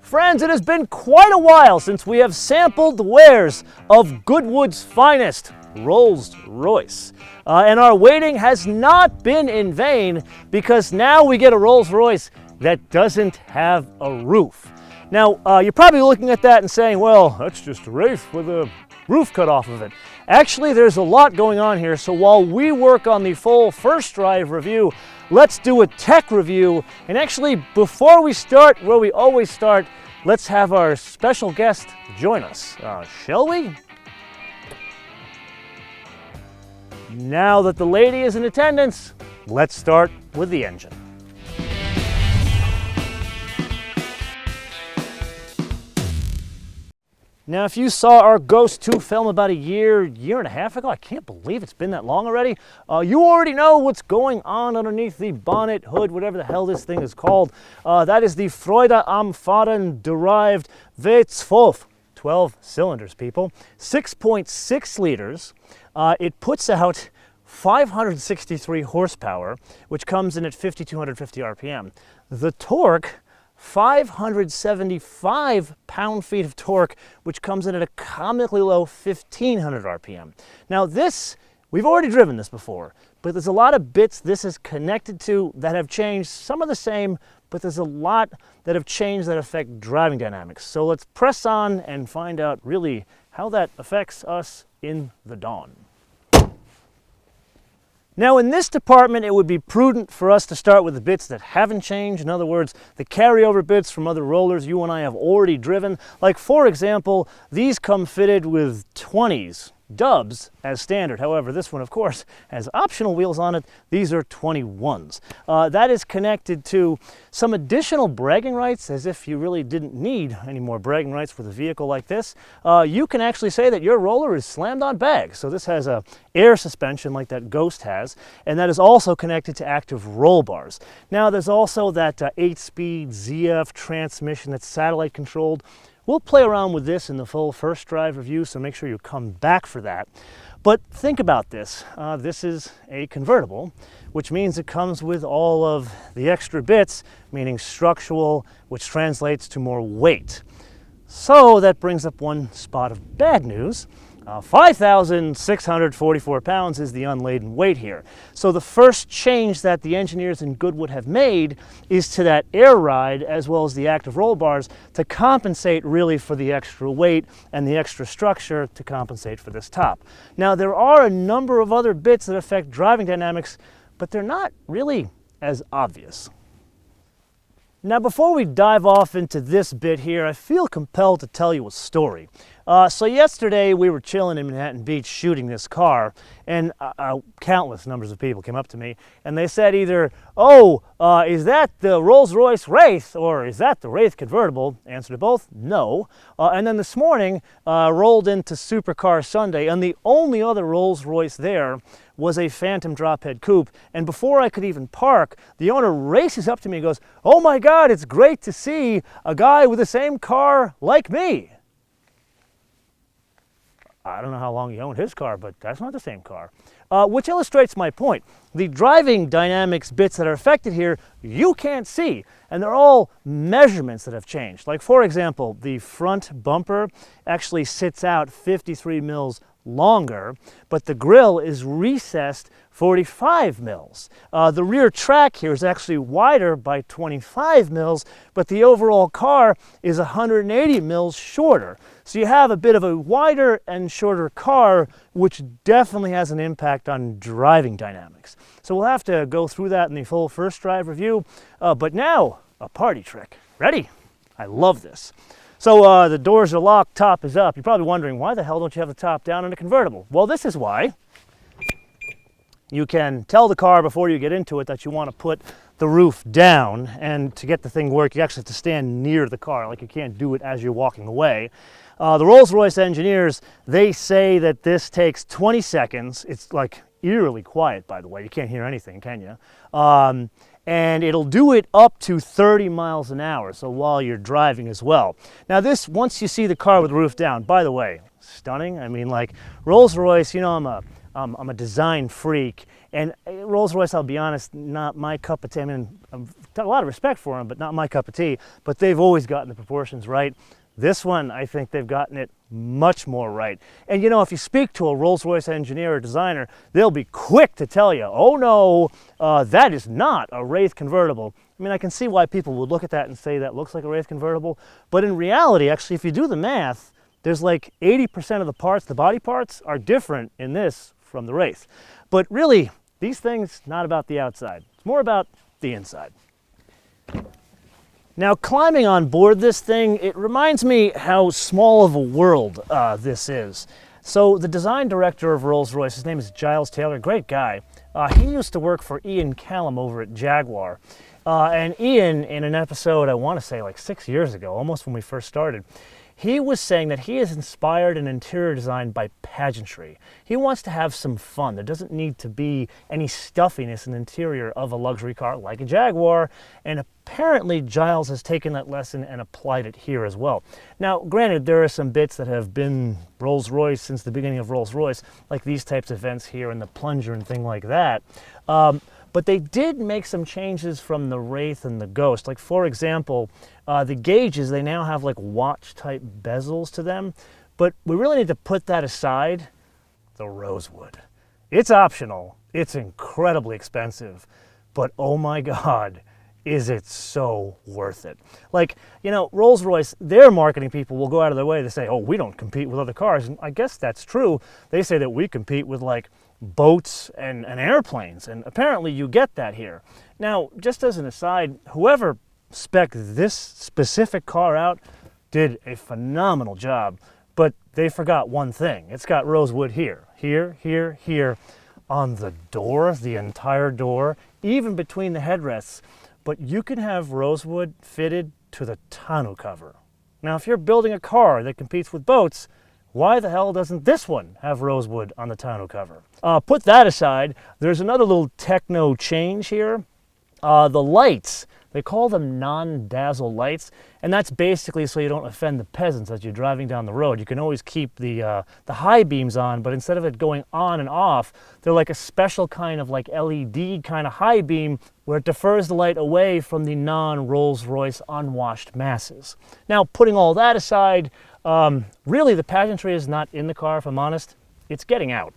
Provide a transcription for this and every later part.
Friends, it has been quite a while since we have sampled the wares of Goodwood's finest, Rolls Royce. And our waiting has not been in vain because now we get a Rolls Royce that doesn't have a roof. Now, you're probably looking at that and saying, well, that's just a Wraith with a roof cut off of it. Actually, there's a lot going on here, so while we work on the full first drive review, let's do a tech review. And actually, before we start where we always start, let's have our special guest join us, shall we? Now that the lady is in attendance, let's start with the engine. Now, if you saw our Ghost II film about a year and a half ago, I can't believe it's been that long already, you already know what's going on underneath the bonnet, hood, whatever the hell this thing is called. That is the Freude am Fahren derived V12, 12 cylinders, people, 6.6 liters. It puts out 563 horsepower, which comes in at 5,250 RPM. The torque, 575 pound-feet of torque, which comes in at a comically low 1,500 RPM. Now this, we've already driven this before, but there's a lot of bits this is connected to that have changed. Some are the same, but there's a lot that have changed that affect driving dynamics. So let's press on and find out really how that affects us in the Dawn. Now in this department, it would be prudent for us to start with the bits that haven't changed. In other words, the carryover bits from other rollers you and I have already driven. Like for example, these come fitted with 20s, dubs as standard. However, this one of course has optional wheels on it. These are 21s. That is connected to some additional bragging rights, as if you really didn't need any more bragging rights with a vehicle like this. You can actually say that your roller is slammed on bags. So this has a air suspension like that Ghost has, and that is also connected to active roll bars. Now there's also that 8-speed ZF transmission that's satellite controlled. We'll play around with this in the full first drive review, so make sure you come back for that. But think about this. This is a convertible, which means it comes with all of the extra bits, meaning structural, which translates to more weight. So that brings up one spot of bad news. 5,644 pounds is the unladen weight here. So the first change that the engineers in Goodwood have made is to that air ride as well as the active roll bars to compensate really for the extra weight and the extra structure to compensate for this top. Now there are a number of other bits that affect driving dynamics, but they're not really as obvious. Now before we dive off into this bit here, I feel compelled to tell you a story. So yesterday we were chilling in Manhattan Beach shooting this car, and countless numbers of people came up to me and they said either, oh, is that the Rolls Royce Wraith, or is that the Wraith Convertible? Answer to both, no. And then this morning rolled into Supercar Sunday, and the only other Rolls Royce there was a Phantom drophead coupe. And before I could even park, the owner races up to me and goes, oh my God, it's great to see a guy with the same car like me. I don't know how long he owned his car, but that's not the same car. Which illustrates my point. The driving dynamics bits that are affected here, you can't see, and they're all measurements that have changed. Like for example, the front bumper actually sits out 53 mils longer, but the grille is recessed 45 mils. The rear track here is actually wider by 25 mils, but the overall car is 180 mils shorter. So you have a bit of a wider and shorter car, which definitely has an impact on driving dynamics. So we'll have to go through that in the full first drive review. But now, a party trick. Ready? I love this. So the doors are locked, top is up. You're probably wondering, why the hell don't you have the top down in a convertible? Well, this is why. You can tell the car before you get into it that you want to put the roof down, and to get the thing to work, you actually have to stand near the car, like you can't do it as you're walking away. The Rolls Royce engineers, they say that this takes 20 seconds. It's like eerily quiet, by the way. You can't hear anything, can you? And it'll do it up to 30 miles an hour, so while you're driving as well. Now this, once you see the car with the roof down, by the way, stunning. I mean, like Rolls Royce, you know, I'm a I'm a design freak, and Rolls Royce, I'll be honest, not my cup of tea. I mean, I've got a lot of respect for them, but not my cup of tea. But they've always gotten the proportions right. This one, I think they've gotten it much more right. And you know, if you speak to a Rolls Royce engineer or designer, they'll be quick to tell you, oh no, that is not a Wraith convertible. I mean, I can see why people would look at that and say that looks like a Wraith convertible. But in reality, actually, if you do the math, there's like 80% of the parts, the body parts, are different in this from the Wraith. But really, these things, not about the outside. It's more about the inside. Now, climbing on board this thing, it reminds me how small of a world this is. So the design director of Rolls Royce, his name is Giles Taylor, great guy. He used to work for Ian Callum over at Jaguar. And Ian, in an episode, I want to say like 6 years ago, almost when we first started, he was saying that he is inspired in interior design by pageantry. He wants to have some fun. There doesn't need to be any stuffiness in the interior of a luxury car like a Jaguar, and apparently Giles has taken that lesson and applied it here as well. Now, granted, there are some bits that have been Rolls-Royce since the beginning of Rolls-Royce, like these types of vents here and the plunger and thing like that. But they did make some changes from the Wraith and the Ghost. Like, for example, the gauges, they now have like watch-type bezels to them. But we really need to put that aside. The rosewood. It's optional. It's incredibly expensive. But oh my God, is it so worth it. Like, you know, Rolls-Royce, their marketing people will go out of their way to say, oh, we don't compete with other cars. And I guess that's true. They say that we compete with like boats and airplanes, and apparently you get that here. Now, just as an aside, whoever spec'd this specific car out did a phenomenal job, but they forgot one thing. It's got rosewood here, here, on the door, the entire door, even between the headrests, but you can have rosewood fitted to the tonneau cover. Now, if you're building a car that competes with boats, why the hell doesn't this one have rosewood on the tonneau cover? Put that aside, there's another little techno change here. The lights, they call them non-dazzle lights, and that's basically so you don't offend the peasants as you're driving down the road. You can always keep the high beams on, but instead of it going on and off, they're like a special kind of like LED kind of high beam where it defers the light away from the non-Rolls-Royce unwashed masses. Now, putting all that aside, really the pageantry is not in the car, if I'm honest. It's getting out.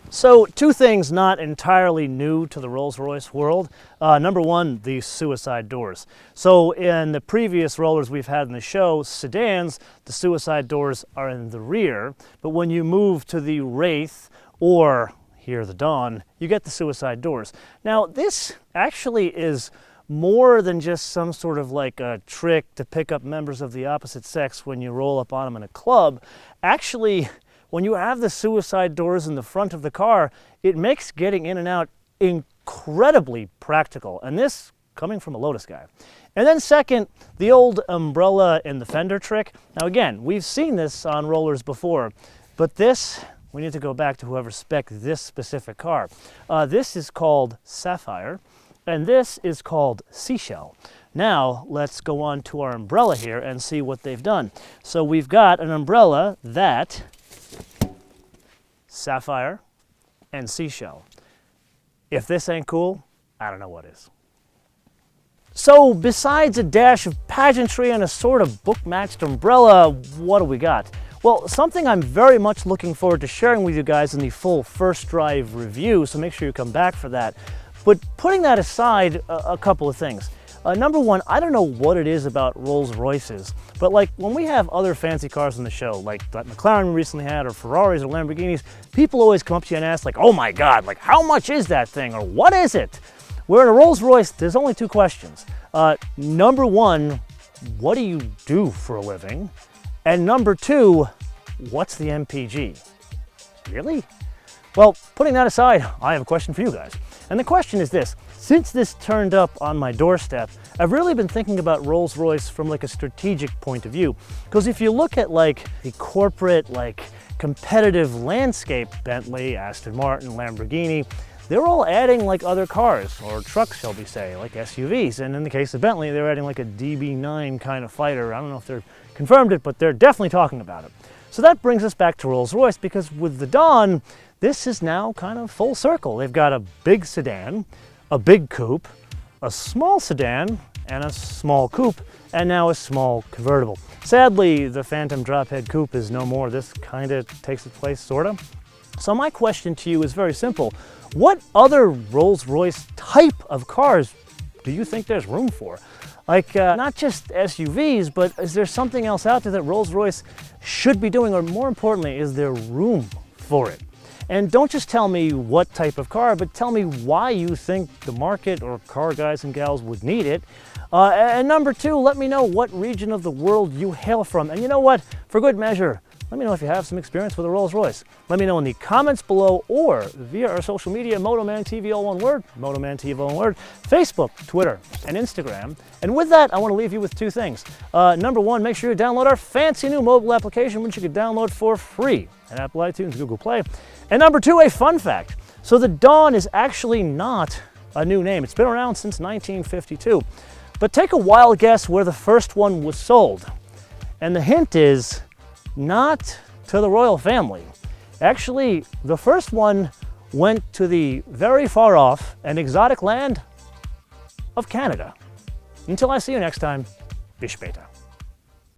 So, two things not entirely new to the Rolls-Royce world. Number one, the suicide doors. So in the previous rollers we've had in the show, sedans, the suicide doors are in the rear. But when you move to the Wraith or here the Dawn, you get the suicide doors. Now, this actually is more than just some sort of like a trick to pick up members of the opposite sex when you roll up on them in a club. Actually, when you have the suicide doors in the front of the car, it makes getting in and out incredibly practical. And this coming from a Lotus guy. And then second, the old umbrella in the fender trick. Now again, we've seen this on rollers before, but this, we need to go back to whoever spec'd this specific car. This is called Sapphire, and this is called Seashell. Now, let's go on to our umbrella here and see what they've done. So we've got an umbrella that Sapphire and Seashell. If this ain't cool, I don't know what is. So besides a dash of pageantry and a sort of book-matched umbrella, what do we got? Well, something I'm very much looking forward to sharing with you guys in the full first drive review, so make sure you come back for that. But putting that aside, a couple of things. Number one, I don't know what it is about Rolls Royces, but like when we have other fancy cars on the show, like that McLaren we recently had, or Ferraris or Lamborghinis, people always come up to you and ask like, oh my God, like how much is that thing, or what is it? Where in a Rolls Royce, there's only two questions. Number one, what do you do for a living? And number two, what's the MPG? Really? Well, putting that aside, I have a question for you guys. And the question is this: since this turned up on my doorstep, I've really been thinking about Rolls-Royce from like a strategic point of view. Because if you look at like the corporate, like competitive landscape, Bentley, Aston Martin, Lamborghini, they're all adding like other cars, or trucks shall we say, like SUVs. And in the case of Bentley, they're adding like a DB9 kind of fighter. I don't know if they're confirmed it, but they're definitely talking about it. So that brings us back to Rolls-Royce, because with the Dawn, this is now kind of full circle. They've got a big sedan, a big coupe, a small sedan, and a small coupe, and now a small convertible. Sadly, the Phantom drophead coupe is no more. This kind of takes its place, sort of. So my question to you is very simple. What other Rolls-Royce type of cars do you think there's room for? Like, not just SUVs, but is there something else out there that Rolls-Royce should be doing, or more importantly, is there room for it? And don't just tell me what type of car, but tell me why you think the market or car guys and gals would need it. And number two, let me know what region of the world you hail from. And you know what? For good measure, let me know if you have some experience with a Rolls Royce. Let me know in the comments below or via our social media, MotoManTV, all one word, MotoManTV, all one word, Facebook, Twitter, and Instagram. And with that, I want to leave you with two things. Number one, make sure you download our fancy new mobile application, which you can download for free at Apple iTunes, Google Play. And number two, a fun fact. So the Dawn is actually not a new name. It's been around since 1952. But take a wild guess where the first one was sold. And the hint is not to the royal family. Actually, the first one went to the very far off and exotic land of Canada. Until I see you next time, bis später.